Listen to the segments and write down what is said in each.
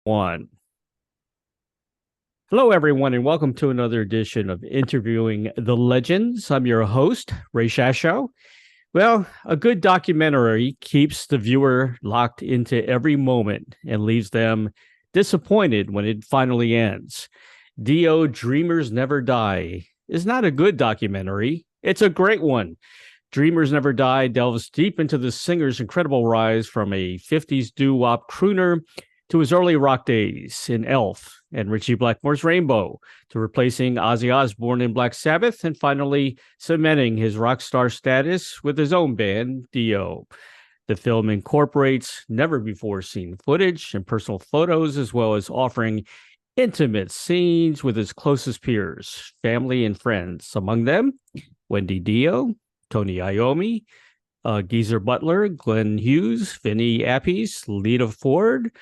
One. Hello, everyone, and welcome to another edition of Interviewing the Legends. I'm your host, Ray Shasho. Well, a good documentary keeps the viewer locked into every moment and leaves them disappointed when it finally ends. Dio Dreamers Never Die is not a good documentary. It's a great one. Dreamers Never Die delves deep into the singer's incredible rise from a 50s doo-wop crooner to his early rock days in Elf and Ritchie Blackmore's Rainbow, to replacing Ozzy Osbourne in Black Sabbath, and finally cementing his rock star status with his own band, Dio. The film incorporates never-before-seen footage and personal photos, as well as offering intimate scenes with his closest peers, family, and friends. Among them, Wendy Dio, Tony Iommi, Geezer Butler, Glenn Hughes, Vinny Appice, Lita Ford,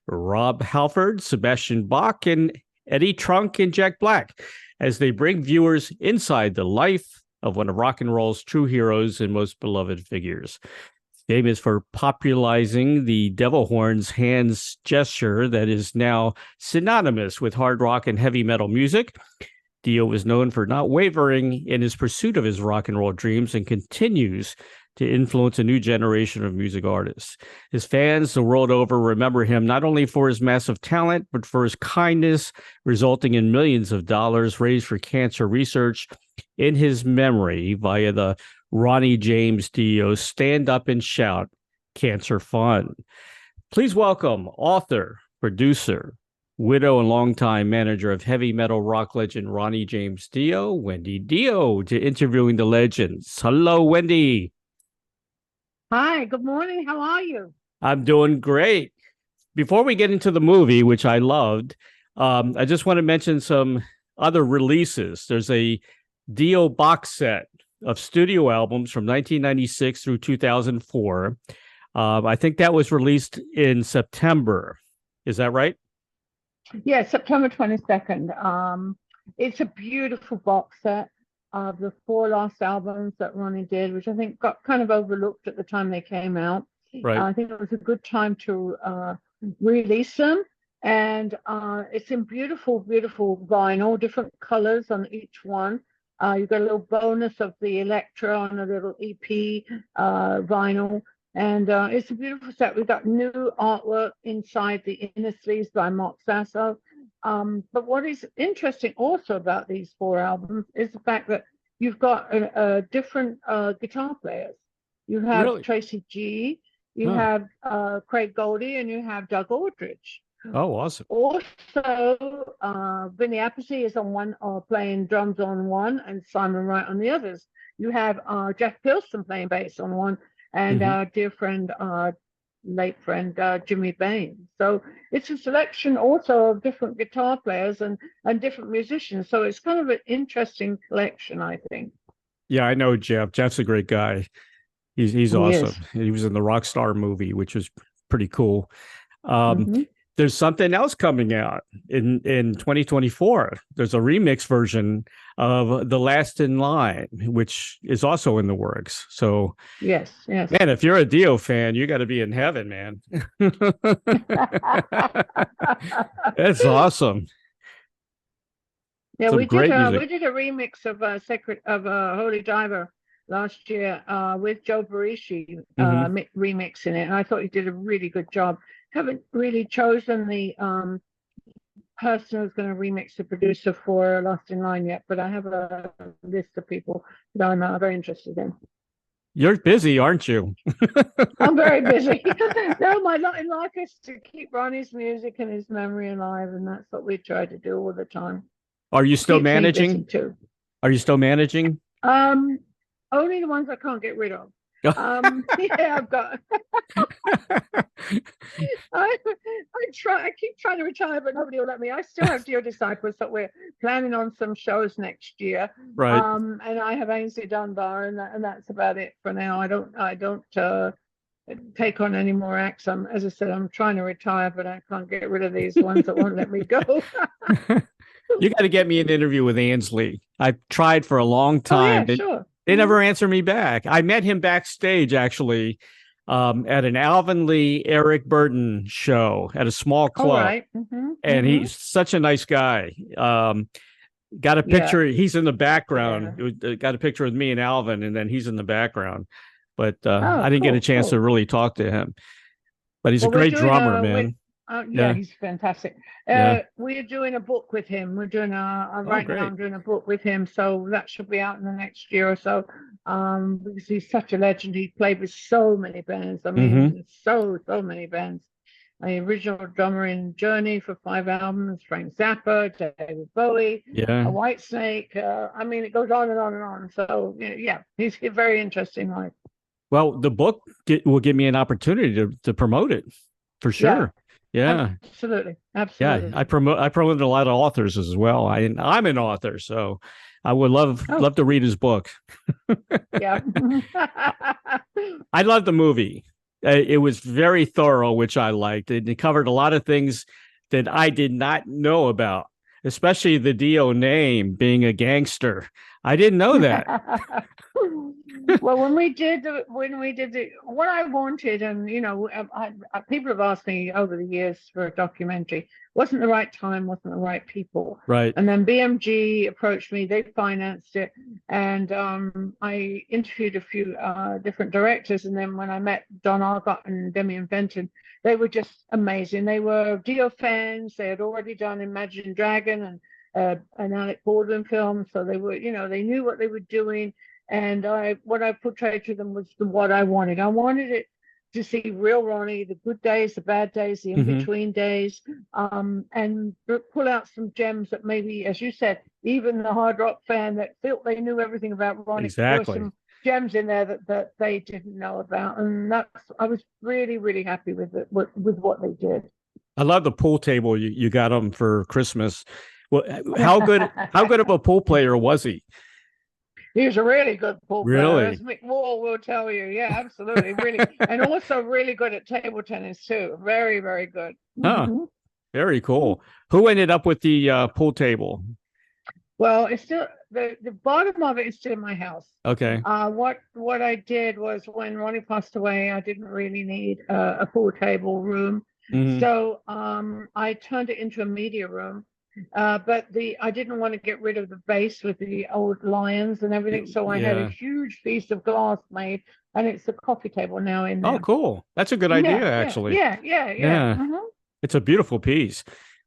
Rob Halford, Sebastian Bach, and Eddie Trunk and Jack Black, as they bring viewers inside the life of one of rock and roll's true heroes and most beloved figures. Famous for popularizing the devil horns hands gesture that is now synonymous with hard rock and heavy metal music, Dio was known for not wavering in his pursuit of his rock and roll dreams and continues to influence a new generation of music artists. His fans the world over remember him not only for his massive talent, but for his kindness, resulting in millions of dollars raised for cancer research in his memory via the Ronnie James Dio Stand Up and Shout Cancer Fund. Please welcome author, producer, widow, and longtime manager of heavy metal rock legend Ronnie James Dio, Wendy Dio, to Interviewing the Legends. Hello, Wendy. Hi, good morning. How are you? I'm doing great. Before we get into the movie, which I loved, I just want to mention some other releases. There's a Dio box set of studio albums from 1996 through 2004. I think that was released in September. Is that right? Yeah, September 22nd. It's a beautiful box set of the four last albums that Ronnie did, which I think got kind of overlooked at the time they came out. Right. I think it was a good time to release them. And it's in beautiful, beautiful vinyl, different colors on each one. You've got a little bonus of the Electra on a little EP vinyl. And it's a beautiful set. We've got new artwork inside the inner sleeves by Mark Sasso. But what is interesting also about these four albums is the fact that you've got different guitar players. You have Really? Tracy G, you Huh. have Craig Goldie, and you have Doug Aldrich. Oh, awesome. Also, Vinny Appice is on one, playing drums on one, and Simon Wright on the others. You have Jeff Pilson playing bass on one, and Mm-hmm. our dear friend, late friend, Jimmy Bain. So it's a selection also of different guitar players and different musicians. So it's kind of an interesting collection, I think. Yeah, I know Jeff. Jeff's a great guy. He's He awesome. is. He was in the Rockstar movie, which was pretty cool. Um, Hmm. there's something else coming out in 2024. There's a remix version of The Last in Line, which is also in the works. So, Yes, yes. man, if you're a Dio fan, you got to be in heaven, man. That's awesome. Yeah, Some great we music. did a remix of Secret of Holy Diver last year with Joe Barishi Hmm. remixing it, and I thought he did a really good job. Haven't really chosen the person who's going to remix the producer for Lost in Line yet, but I have a list of people that I'm very interested in. You're busy, aren't you? I'm very busy. No, my lot in life is to keep Ronnie's music and his memory alive, and that's what we try to do all the time. Are you still Keeps me busy managing? too. Are you still managing? Um, Only the ones I can't get rid of. Yeah, I've got. I keep trying to retire, but nobody will let me. I still have Dear Disciples that we're planning on some shows next year. Right. And I have Ainsley Dunbar, and that's about it for now. I don't take on any more acts. As I said, I'm trying to retire, but I can't get rid of these ones that won't let me go. You got to get me an interview with Ainsley. I've tried for a long Oh time. yeah, They, sure. they never answer me back. I met him backstage, actually, at an Alvin Lee, Eric Burden show at a small All club. right. And he's such a nice guy. Got a Yeah. picture. He's in the background. Yeah. Got a picture with me and Alvin, and then he's in the background. But Oh, I didn't get a cool, chance to cool. really talk to him. But he's a Well, we're great doing drummer, man. yeah, Yeah, he's fantastic. yeah. We're doing a book with him. We're doing Oh, right now. great. I'm doing a book with him, so that should be out in the next year or so. Because he's such a legend. He played with so many bands. I Hmm. mean, so many bands. The original drummer in Journey for 5 albums, Frank Zappa, David Bowie, a Yeah. Whitesnake. I mean, it goes on and on and on. So yeah, he's a very interesting life. Well, the book will give me an opportunity to promote it for Yeah, sure. Yeah. absolutely, Yeah. absolutely. I promote a lot of authors as well. I'm an author, so I would Oh, love to read his book. yeah. I love the movie. It was very thorough, which I liked. It covered a lot of things that I did not know about, especially the Dio name being a gangster. I didn't know that. Well, when we did it, what I wanted, and people have asked me over the years for a documentary. Wasn't the right time, wasn't the right people. Right. And then BMG approached me. They financed it, and I interviewed a few different directors. And then when I met Don Argott and Demian Fenton, they were just amazing. They were Dio fans. They had already done Imagine Dragon and an Alec Baldwin film, so they were, they knew what they were doing. And what I portrayed to them was what I wanted. I wanted it to see real Ronnie, the good days, the bad days, the Hmm. in-between days, and pull out some gems that maybe, as you said, even the hard rock fan that felt they knew everything about Ronnie, there were Exactly. some gems in there that they didn't know about. And I was really, really happy with it, with what they did. I love the pool table you got him for Christmas. Well, how good of a pool player was he? He's a really good pool player, as Really? Mick Wall will tell you. Yeah, absolutely. Really. And also really good at table tennis, too. Very, very good. Huh. Hmm. Very cool. Who ended up with the pool table? Well, it's still the bottom of it is still in my house. Okay. What I did was when Ronnie passed away, I didn't really need a pool table room, Hmm. so I turned it into a media room. But I didn't want to get rid of the base with the old lions and everything, so I had a Yeah. huge piece of glass made, and it's a coffee table now in Oh, there. cool. That's a good idea, Yeah, yeah, actually. yeah, yeah, yeah. Yeah. It's a beautiful piece.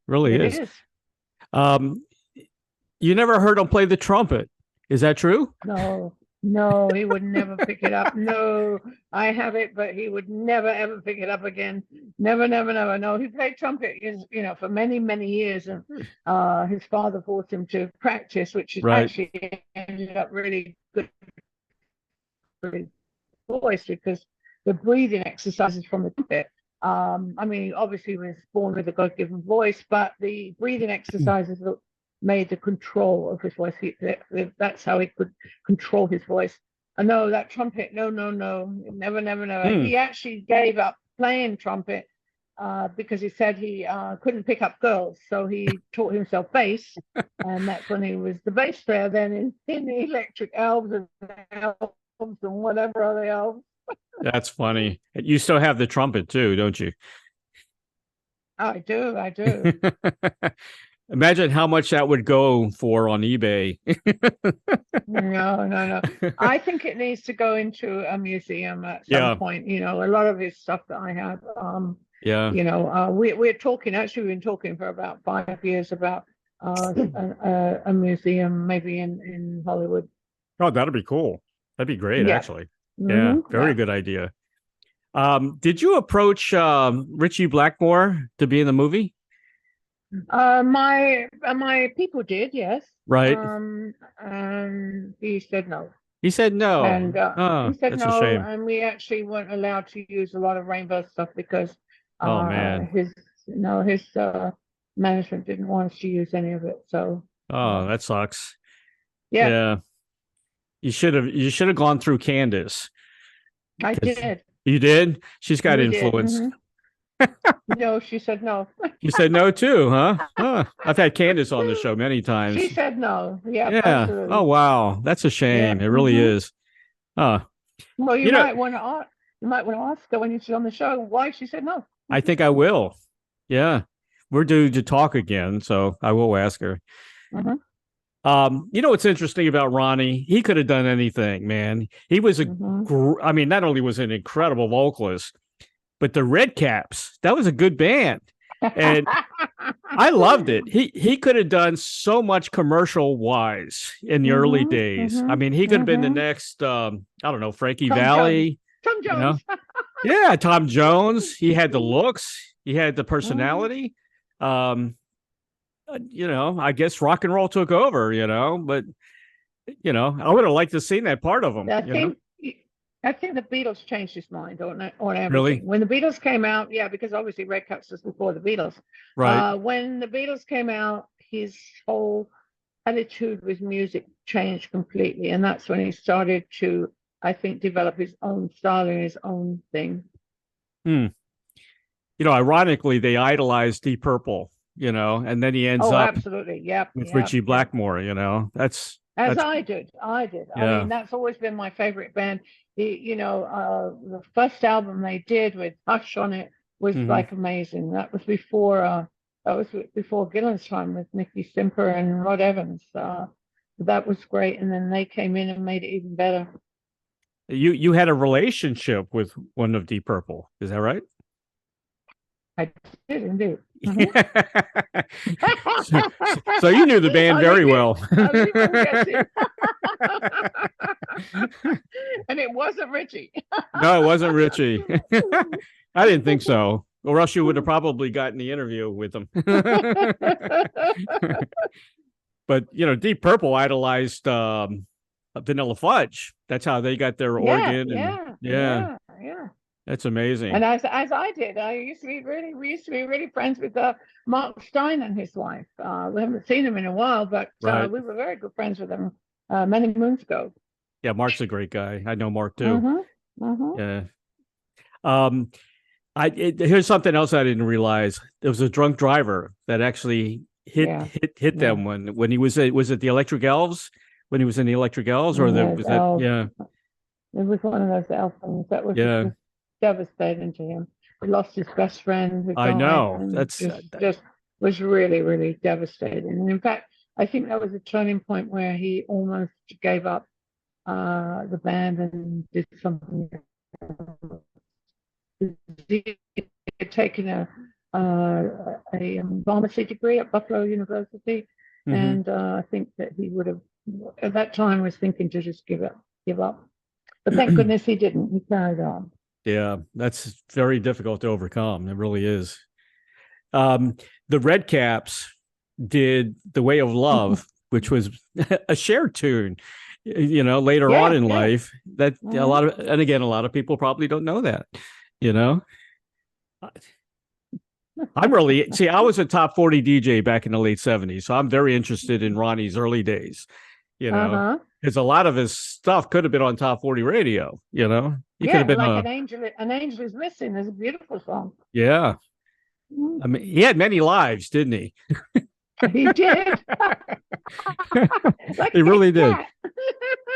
Really It is. is. Um, you never heard him play the trumpet. Is that true? No, no, he would never pick it up. No, I have it, but he would never ever pick it up again. Never, never, never. No, he played trumpet, for many, many years, and his father forced him to practice, which is Right. actually ended up really good for his voice because the breathing exercises from the trumpet. I mean, obviously, he was born with a God-given voice, but the breathing exercises that made the control of his voice. That's how he could control his voice. No, that trumpet, no, no, no, never, never, never. Hmm. He actually gave up playing trumpet because he said he couldn't pick up girls, so he taught himself bass, and that's when he was the bass player. Then in the Electric Elves and whatever other elves. That's funny. You still have the trumpet too, don't you? I do, I do. Imagine how much that would go for on eBay. No, no, no. I think it needs to go into a museum at some Yeah. point. A lot of his stuff that I have. Yeah. We're talking. Actually, we've been talking for about 5 years about a museum, maybe in Hollywood. Oh, that'd be cool. That'd be great, Yeah. actually. Yeah. Very Yeah. good idea. Did you approach Ritchie Blackmore to be in the movie? My people did, yes. Right. And he said no. He said no. And Oh, he said that's a no, shame. and we actually weren't allowed to use a lot of Rainbow stuff because Oh man. his management didn't want us to use any of it. So Oh, that sucks. yeah, Yeah. You should have gone through Candace. I 'Cause- did. You did? She's got We did. influence. No, she said no. You said no too, huh? Huh. I've had Candace on the show many times. She said no. Yeah, Yeah. Oh absolutely. wow. That's a Yeah. shame. It really is. Oh. Well, you You know, might want to. You might want to ask her when she's on the show why she said no. I think I will. Yeah. We're due to talk again, so I will ask her. Mm-hmm. You know what's interesting about Ronnie? He could have done anything, man. He was I mean, not only was an incredible vocalist, but the Red Caps, that was a good band. And I loved it. He could have done so much commercial wise in the early days. I mean, he could have been the next I don't know, Frankie Valli. Tom Jones. You know? Yeah, Tom Jones. He had the looks, he had the personality. You know, I guess rock and roll took over, you know, but you know, I would have liked to see that part of him. I think the Beatles changed his mind on everything. Really? When the Beatles came out, yeah, because obviously Red Caps was before the Beatles. Right. When the Beatles came out, his whole attitude with music changed completely, and that's when he started to, I think, develop his own style and his own thing. You know, ironically, they idolized Deep Purple, you know, and then he ends up absolutely, yep, with Ritchie Blackmore, you know. That's I did. Yeah. I mean, that's always been my favorite band. The first album they did with Hush on it was like amazing. That was before Gillan's time with Nicky Simper and Rod Evans. That was great, and then they came in and made it even better. You had a relationship with one of Deep Purple, is that right? I did indeed. So you knew the band very well. And it wasn't Ritchie. No, it wasn't Ritchie. I didn't think so. Or else you would have probably gotten the interview with them. But, you know, Deep Purple idolized Vanilla Fudge. That's how they got their organ. Yeah. That's amazing. And as I did, we used to be really friends with Mark Stein and his wife. We haven't seen them in a while, but we were very good friends with them many moons ago. Yeah, Mark's a great guy. I know Mark too. Yeah. Here's something else I didn't realize. There was a drunk driver that actually hit them when he was it the Electric Elves? When he was in the Electric Elves, or was that? Yeah, it was one of those elf things that was devastating to him. He lost his best friend. I know. That's just was really, really devastating. And in fact, I think that was a turning point where he almost gave up the band and did something. He had taken a pharmacy degree at Butler University, and I think that he would have at that time was thinking to just give up. But thank goodness he didn't. He carried on. Yeah, that's very difficult to overcome. It really is. The Red Caps did "The Way of Love," which was a shared tune. You know, later on in life, that a lot of people probably don't know that. You know, I was a top 40 DJ back in the late 70s, so I'm very interested in Ronnie's early days. You know, because a lot of his stuff could have been on top 40 radio. You know, he could have been like an angel is missing. There's a beautiful song. Yeah, I mean, he had many lives, didn't he? He did. He really did.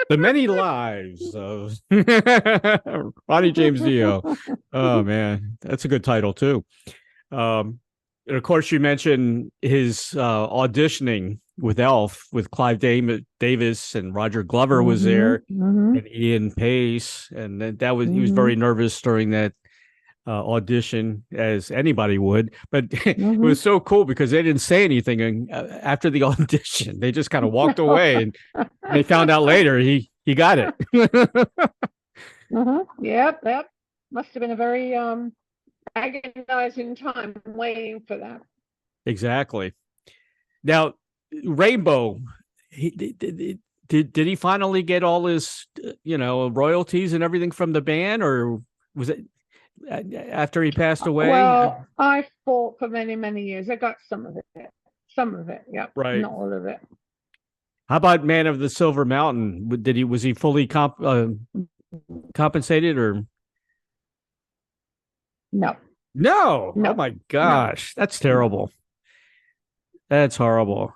The Many Lives of Ronnie James Dio. Oh man, that's a good title too. And of course, you mentioned his auditioning with Elf, with Clive Davis and Roger Glover was there, and Ian Pace, and that was he was very nervous during that audition, as anybody would. But it was so cool because they didn't say anything after the audition. They just kind of walked away, and they found out later he got it. Yep. Must have been a very agonizing time waiting for that. Exactly. Now, Rainbow, did he finally get all his royalties and everything from the band, or was it after he passed away? Well, I fought for many, many years. I got some of it. Yep. Right. Not all of it. How about Man of the Silver Mountain? Was he fully compensated, or no? No. Oh my gosh, that's terrible. That's horrible.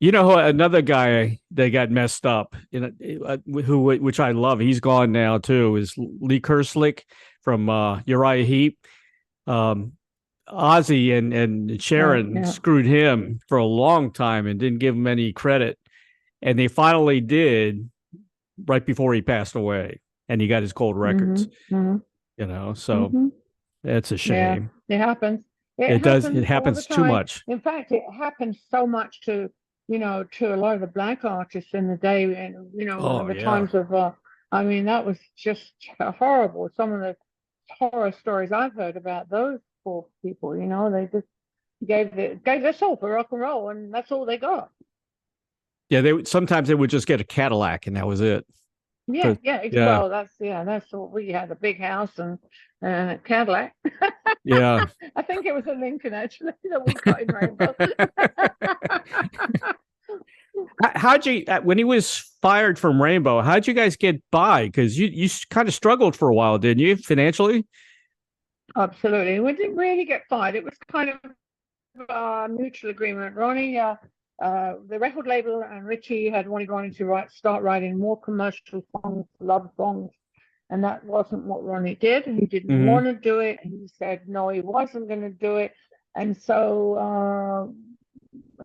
You know, another guy that got messed up, who which I love. He's gone now too. Is Lee Kerslick from Uriah Heep. Um, Ozzy and Right. Sharon Yeah. screwed him for a long time and didn't give him any credit, and they finally did right before he passed away, and he got his gold records. Mhm. Mhm. So Mhm. it's a Yeah. shame. It happens. It It does. It happens all the happens too time. much. In fact, it happens so much to, to a lot of the black artists in the day, and Oh the yeah. times of. I mean, that was just horrible. Some of the horror stories I've heard about those poor people. They just gave their soul for rock and roll, and that's all they got. Yeah, they sometimes they would just get a Cadillac and that was it. Yeah, But yeah. yeah, Well, that's what we had, a big house and a Cadillac. yeah. I think it was a Lincoln actually that we got in Rainbow. How'd you when he was fired from Rainbow? How'd you guys get by? Because you kind of struggled for a while, didn't you, financially? Absolutely. We didn't really get fired. It was kind of a mutual agreement. Ronnie, the record label and Ritchie had wanted Ronnie to start writing more commercial songs, love songs, and that wasn't what Ronnie did. He didn't Hmm. want to do it. He said no, he wasn't going to do it, and so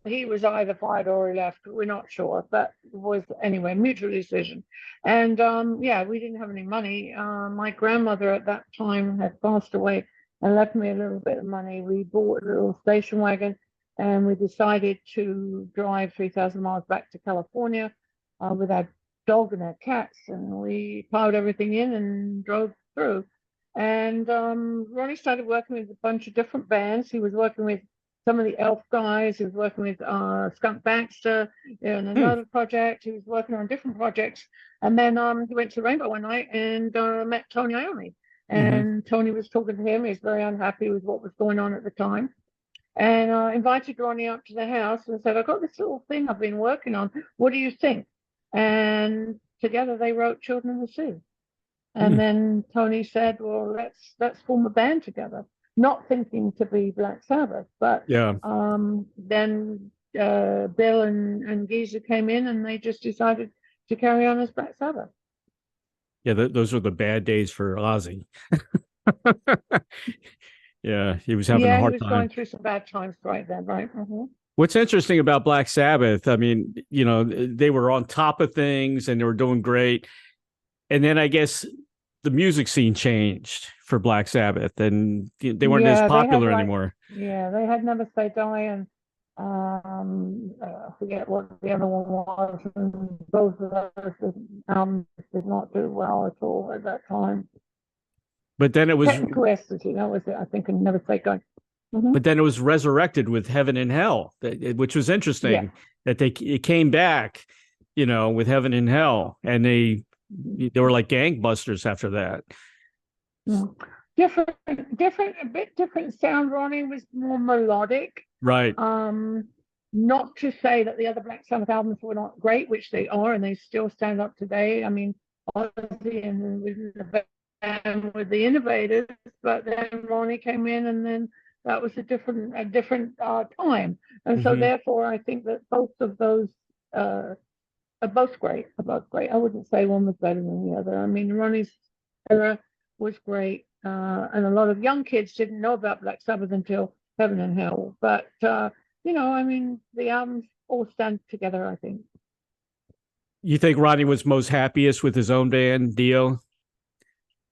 he was either fired or he left. We're not sure, but it was anyway mutual decision. And yeah, we didn't have any money. My grandmother at that time had passed away and left me a little bit of money. We bought a little station wagon and we decided to drive 3,000 miles back to California with our dog and our cats, and we piled everything in and drove through. And Ronnie started working with a bunch of different bands. He was working with some of the Elf guys. He was working with Skunk Baxter in Hmm. another project. He was working on different projects. And then he went to Rainbow one night and met Tony Iommi. Hmm. And Tony was talking to him. He was very unhappy with what was going on at the time. And invited Ronnie up to the house and said, I've got this little thing I've been working on. What do you think? And together they wrote Children of the Sea. And Hmm. then Tony said, well, let's form a band together, not thinking to be Black Sabbath. But Yeah. then Bill and Geezer came in and they just decided to carry on as Black Sabbath. Yeah. Those were the bad days for Ozzy. Yeah, he was having a Yeah, he hard was time. going through some bad times right then, right? What's interesting about Black Sabbath, I mean, they were on top of things and they were doing great. And then I guess the music scene changed for Black Sabbath and they weren't as Yeah, they had popular like, anymore. yeah, they had Never Say Die and I forget what the other one was. And both of those did not do well at all at that time. But then it was Technical ecstasy, that was it, I think, and Never Say Die. Hmm. but then it was resurrected with Heaven and Hell, which was Yeah. interesting that it came back, with Heaven and Hell, and they were like gangbusters after that. Mm. Different, a bit different sound. Ronnie was more melodic. Right. Um, Not to say that the other Black Sabbath albums were not great, which they are, and they still stand up today. I mean, Ozzy and the band with the Innovators, but then Ronnie came in, and then that was a different time, and so Hmm. therefore I think that both of those uh, are both great. Are both great. I wouldn't say one was better than the other. I mean, Ronnie's era was great, and a lot of young kids didn't know about Black Sabbath until Heaven and Hell. But I mean, the albums all stand together, I think. You think Ronnie was most happiest with his own band, Dio?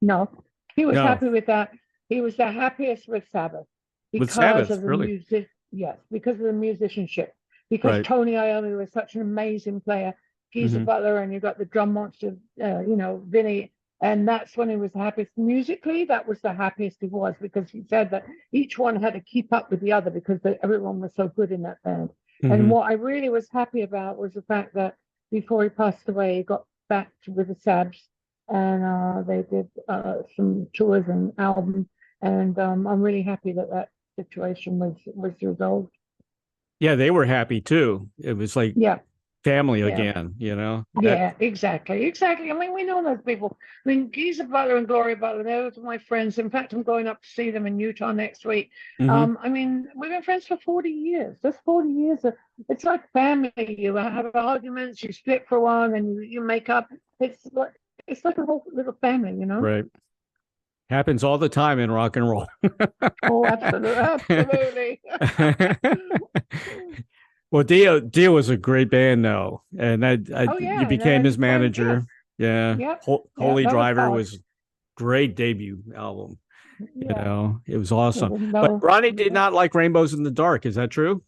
No, he was No, happy with that. He was the happiest with Sabbath with because Sabbath, of the really. music. Yes, because of the musicianship. Because Right. Tony Iommi was such an amazing player. He's a Hmm. Butler, and you've got the drum monster, Vinny. And that's when he was happiest musically. That was the happiest he was because he said that each one had to keep up with the other because everyone was so good in that band. And Hmm. what I really was happy about was the fact that before he passed away, he got back with the Sabs and they did some tours and albums. And I'm really happy that that situation was resolved. Yeah, they were happy too. It was like Yeah. family Yeah. again, you know? Yeah, exactly. Exactly. I mean, we know those people. I mean, Geezer Butler and Gloria Butler, those are my friends. In fact, I'm going up to see them in Utah next week. Mhm. I mean, we've been friends for 40 years. That's 40 years. It's like family. You have arguments, you split for one, and you make up. It's like a whole little family, you know? Right. Happens all the time in rock and roll. Oh, absolutely. Absolutely. Well, Dio was a great band, though, and Oh, you yeah. became his Yes. manager. Yeah, Yep. Yep. Holy That was Driver hard. was great debut album. You Yeah. know, it was There awesome. was But no. Ronnie did not like Rainbows in the Dark. Is that true?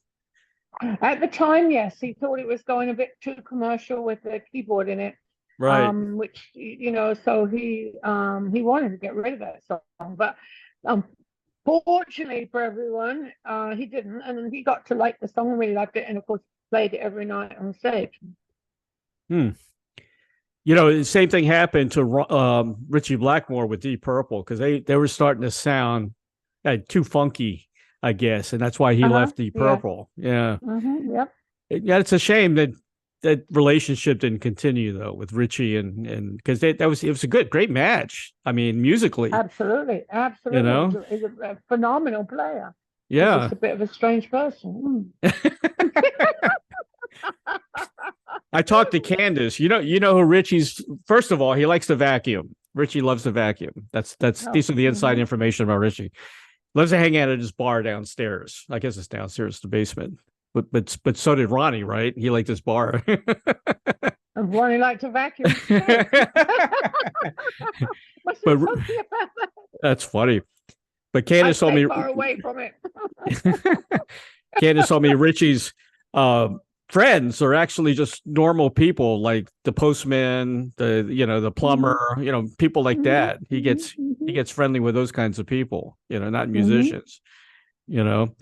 At the time, yes, he thought it was going a bit too commercial with the keyboard in it, Right. which so he wanted to get rid of that song, but fortunately for everyone, he didn't, and he got to like the song, really liked it, and of course played it every night on stage. Hmm. You know, the same thing happened to Ritchie Blackmore with Deep Purple because they were starting to sound too funky, I guess, and that's why he Uh-huh. left Deep Yeah. Purple. Yeah. Yep. Yeah, it's a shame that that relationship didn't continue though with Ritchie and because it was a great match. I mean, musically, Absolutely. you Absolutely. know, He's a phenomenal player. He's just yeah. a bit of a strange person. I talked to Candace. You know who Ritchie's. First of all, he likes to vacuum. Ritchie loves to vacuum. That's Oh. these are the inside information about Ritchie. Loves to hang out at his bar downstairs. I guess it's downstairs, the basement. But so did Ronnie, right? He liked his bar. And Ronnie liked to vacuum. What's But he talking about that? that's funny. But I Candace told stay me far away from it. Candace told me Richie's uh, friends are actually just normal people, like the postman, the Mhm, plumber, people like mhm, that. mhm, He mhm, gets friendly with those kinds of people, not mhm. musicians, you know.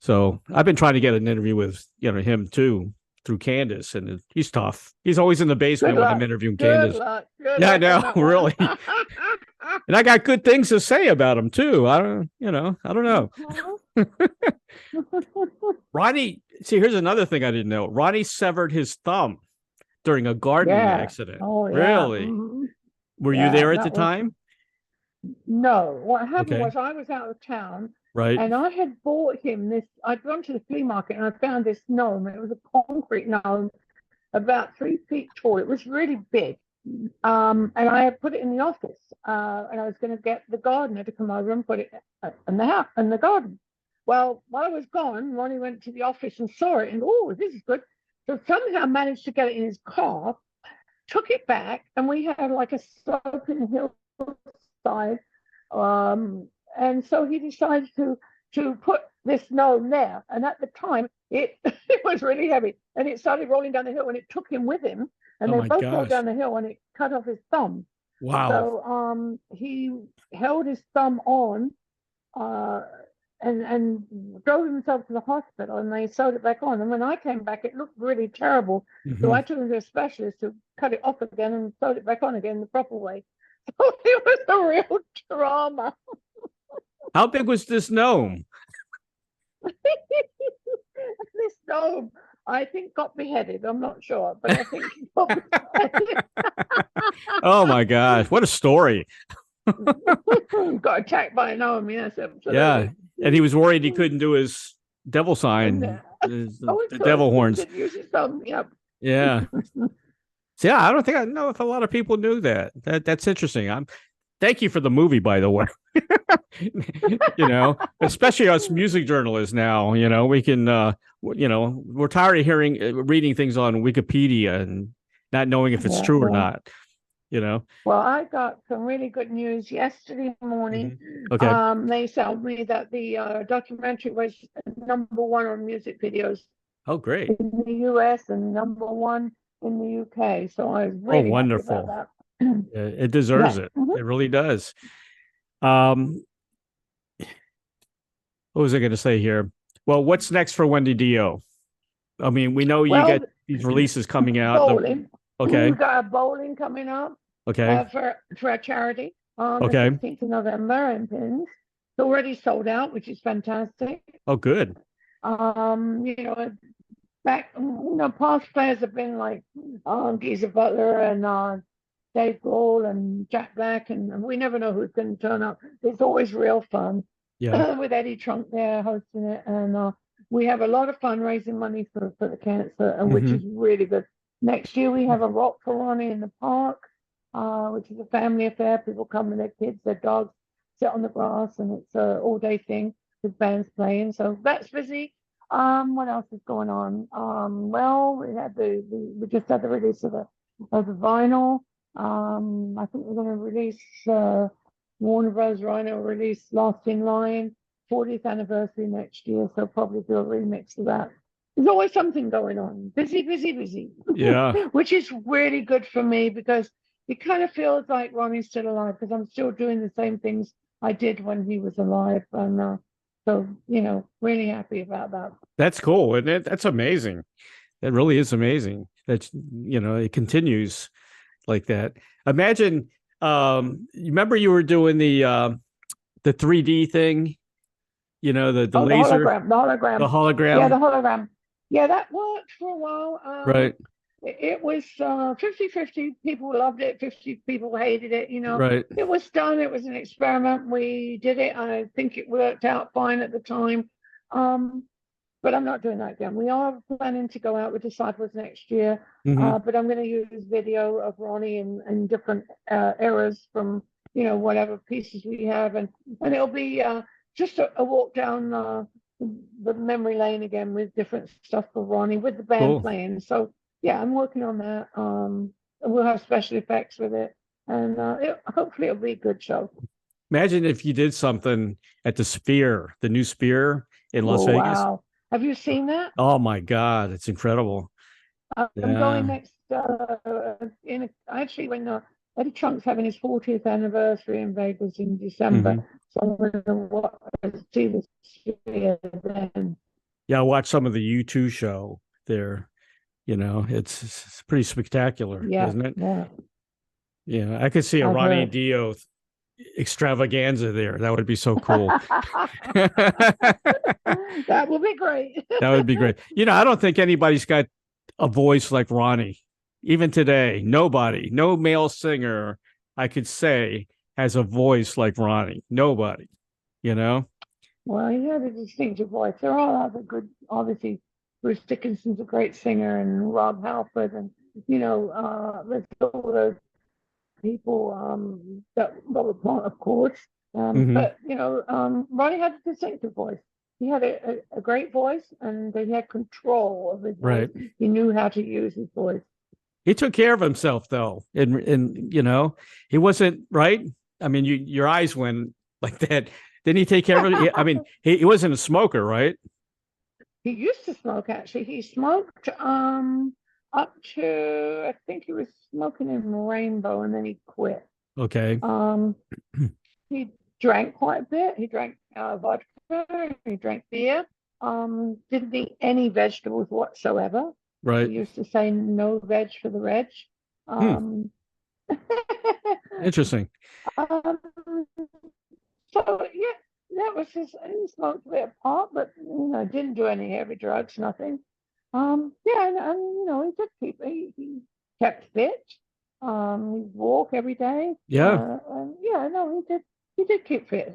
So I've been trying to get an interview with him too through Candace, and he's tough. He's always in the Good basement when I'm luck. interviewing Good Candace. luck. Good Yeah, I luck on know, that one. really. And I got good things to say about him too. I don't know. Ronnie, see, here's another thing I didn't know. Ronnie severed his thumb during a gardening Yeah. accident. Oh, yeah. Really? Were you Yeah. there at the That was time? no. What happened Okay. was I was out of town Right. and I had bought him this. I'd gone to the flea market and I found this gnome. It was a concrete gnome about 3 feet tall. It was really big. And I had put it in the office, and I was going to get the gardener to come over and put it in the house, in the garden. Well, while I was gone, Ronnie went to the office and saw it, and oh, this is good. So somehow managed to get it in his car, took it back, and we had like a sloping hillside, um, and so he decided to put this gnome there. And at the time, it it was really heavy, and it started rolling down the hill, and it took him with him, and Oh they my both rolled gosh. down the hill, and it cut off his thumb. Wow. So he held his thumb on, uh, and drove himself to the hospital, and they sewed it back on. And when I came back, it looked really terrible. So Hmm. I took him to a specialist who cut it off again and sewed it back on again the proper way. So it was a real drama. How big was this gnome? This gnome, I think, got beheaded. I'm not sure, but I think he got beheaded. Oh my gosh. What a story. Got attacked by a gnome. Yes, Yeah. absolutely. And he was worried he couldn't do his devil And sign, oh, the he could. devil He horns. could use his thumb. Yep. Yeah. So, yeah, I don't think I know if a lot of people knew that. That's interesting. Thank you for the movie, by the way. Especially us music journalists now, we can we're tired of reading things on Wikipedia and not knowing if it's Yeah. true or Well, not, you know. well, I got some really good news yesterday morning. Mhm. Okay. They told me that the documentary was #1 on music videos Oh, great. in the US and #1 in the UK. So I was Oh, really happy about wonderful. that. It deserves Yeah. it. It really does. Um, what was I going to say here? Well, what's next for Wendy Dio? I mean, we know you Well, get these releases coming out. bowling. Okay. We've got a bowling coming up Okay. for a charity on the Okay. 16th of November in Pins. It's already sold out, which is fantastic. Oh, good. Um, you know, back, past players have been like Geezer Butler and Dave Grohl and Jack Black, and we never know who's going to turn up. It's always real fun Yeah. with Eddie Trunk there hosting it, and we have a lot of fun raising money for the cancer, and which is really good. Next year we have a rock for Ronnie in the park, which is a family affair. People come with their kids, their dogs, sit on the grass, and it's an all-day thing with bands playing. So that's busy. What else is going on? Well, we just had the release of the vinyl. I think we're going to release Warner Bros. Rhino release Last in Line, 40th anniversary next year. So probably do a remix of that. There's always something going on. Busy, busy, busy. Yeah. Which is really good for me because it kind of feels like Ronnie's still alive because I'm still doing the same things I did when he was alive. And so, really happy about that. That's cool. And that's amazing. That really is amazing. That's, it continues like that. Imagine, you remember you were doing the 3D thing, the laser, the hologram. the hologram. Yeah, the hologram. Yeah, that worked for a while. Right. It was 50-50. People loved it, 50 people hated it. Right. It was done. It was an experiment. We did it. I think it worked out fine at the time. But I'm not doing that again. We are planning to go out with Disciples next year, but I'm going to use video of Ronnie in different eras from, whatever pieces we have. And it'll be just a walk down the memory lane again with different stuff for Ronnie, with the band playing. So, yeah, I'm working on that. We'll have special effects with it. And hopefully it'll be a good show. Imagine if you did something at the Sphere, the new Sphere in Las Vegas. Wow. Have you seen that? Oh my God, it's incredible. I'm going next actually when Eddie Trunk's having his 40th anniversary in Vegas in December. So I'm going to see the Sphere then. Yeah, I watched some of the U2 show there. It's pretty spectacular, isn't it? Yeah. Yeah, I could see a Ronnie Dio extravaganza there. That would be so cool. That would be great. That would be great. I don't think anybody's got a voice like Ronnie. Even today, nobody, no male singer I could say has a voice like Ronnie. Nobody, Well, he had a distinctive voice. There are other good, obviously, Bruce Dickinson's a great singer, and Rob Halford, and there's all those people that Robert Plant, of course. But Ronnie had a distinctive voice. He had a great voice, and he had control of his voice. He knew how to use his voice. He took care of himself, though, and he wasn't right. I mean, your eyes went like that. Didn't he take care of it? I mean, he wasn't a smoker, right? He used to smoke. Actually, he smoked up to, I think he was smoking in Rainbow, and then he quit. Okay. He drank quite a bit. He drank vodka. He drank beer. Didn't eat any vegetables whatsoever. Right. He used to say no veg for the reg. Interesting. So yeah, that was he smoked a bit of pot, but didn't do any heavy drugs, nothing. Yeah, and he did he kept fit. He walk every day. Yeah. He did keep fit.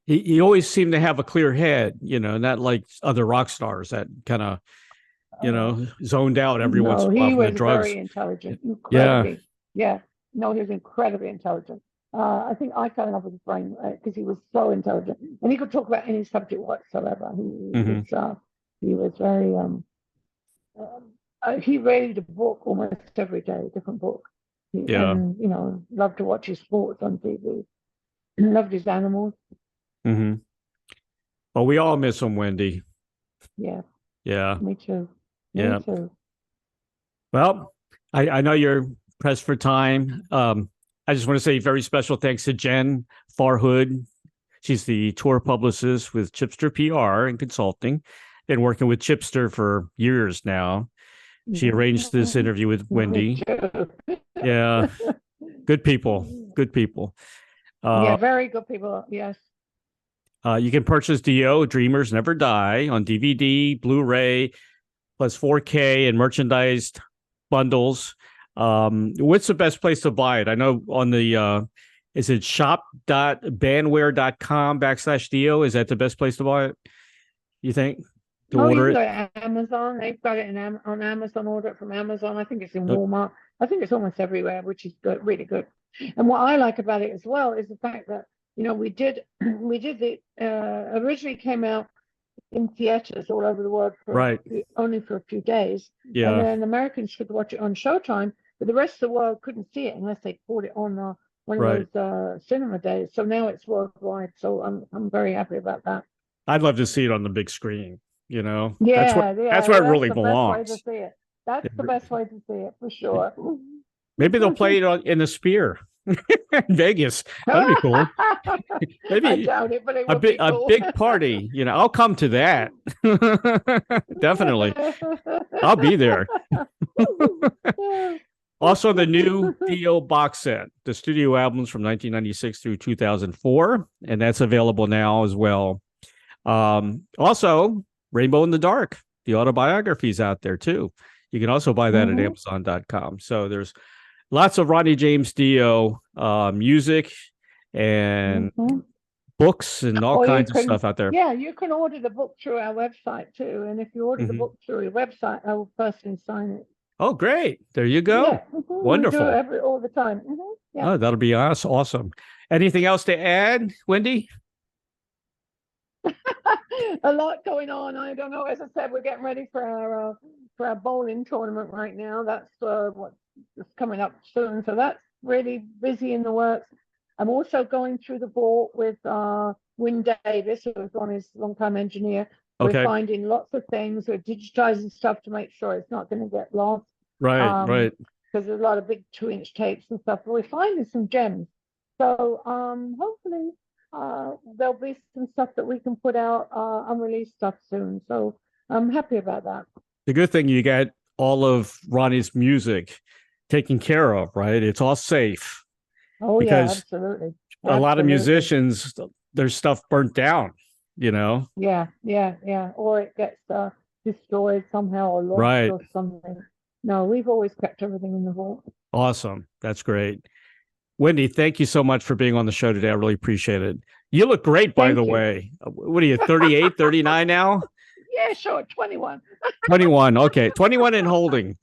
He always seemed to have a clear head, not like other rock stars that kind of, zoned out every once in a while from the drugs. He was very intelligent. Incredibly. Yeah. No, he was incredibly intelligent. I think I fell in love with his brain because he was so intelligent, and he could talk about any subject whatsoever. He was very he read a book almost every day, a different book. And loved to watch his sports on TV. And loved his animals. Well, we all miss him, Wendy. Yeah. Yeah. Me too. Yeah. Me too. Well, I know you're pressed for time. I just want to say very special thanks to Jen Farhood. She's the tour publicist with Chipster PR and Consulting. Been working with Chipster for years now. She arranged this interview with Wendy. Yeah. Good people. Good people. Yeah, very good people. Yes. You can purchase Dio, Dreamers Never Die, on DVD, Blu-ray, plus 4K and merchandised bundles. What's the best place to buy it? I know on the is it shop.bandware.com/Dio? Is that the best place to buy it? You think to Oh, you order can it? go to Amazon. They've got it on Amazon. Order it from Amazon. I think it's in Uh, Walmart. I think it's almost everywhere, which is good, really good. And what I like about it as well is the fact that we did we did the originally came out in theaters all over the world Right. only for a few days, and Yeah. then Americans could watch it on Showtime, but the rest of the world couldn't see it unless they bought it on one of Right. those cinema days. So now it's worldwide. So I'm very happy about that. I'd love to see it on the big screen. Yeah, That's yeah, where it that's really the best way to belongs. see it. That's the best way to see it for sure. Maybe they'll play it in the Sphere in Vegas. That'd be cool. I Maybe doubt it, but it would be a cool. big party. I'll come to that. Definitely, I'll be there. Also, the new Dio box set, the studio albums from 1996 through 2004, and that's available now as well. Also, Rainbow in the Dark, the autobiography's out there too. You can also buy that at Amazon.com. So there's lots of Ronnie James Dio music and books and all kinds of stuff out there. Yeah, you can order the book through our website too. And if you order the book through your website, I will personally sign it. Oh, great. There you go. Yeah, wonderful. We do it all the time. Yeah. Oh, that'll be awesome. Anything else to add, Wendy? A lot going on. I don't know. As I said, we're getting ready for our bowling tournament right now. That's what's coming up soon. So that's really busy in the works. I'm also going through the vault with Win Davis, who is Ronnie's longtime engineer. Okay. We're finding lots of things. We're digitizing stuff to make sure it's not going to get lost. Right, right. Because there's a lot of big 2-inch tapes and stuff. But we're finding some gems. So hopefully there'll be some stuff that we can put out unreleased stuff soon. So I'm happy about that. The good thing, you got all of Ronnie's music taken care of, right? It's all safe. Oh, yeah, absolutely. A lot of musicians, their stuff burnt down, Yeah, yeah. Or it gets destroyed somehow or lost or something. No, we've always kept everything in the vault. Awesome. That's great. Wendy, thank you so much for being on the show today. I really appreciate it. You look great, by the way. What are you, 38, 39 now? Yeah, sure. 21. 21. Okay. 21 and holding.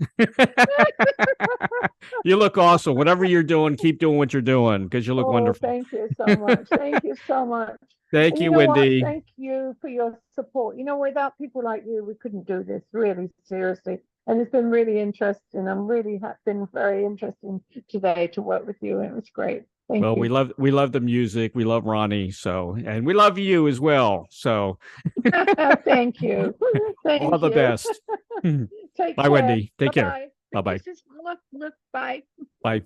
You look awesome. Whatever you're doing, keep doing what you're doing because you look wonderful. Thank you so much. Thank you so much. Thank you, Wendy. Thank you for your support. Without people like you, we couldn't do this, really, seriously. And it's been really interesting. I'm really been very interesting today to work with you. It was great. Thank you. We love the music. We love Ronnie. And we love you as well. So thank you. All the best. Bye, Wendy. Take care. Bye-bye. Bye-bye. Bye. Bye.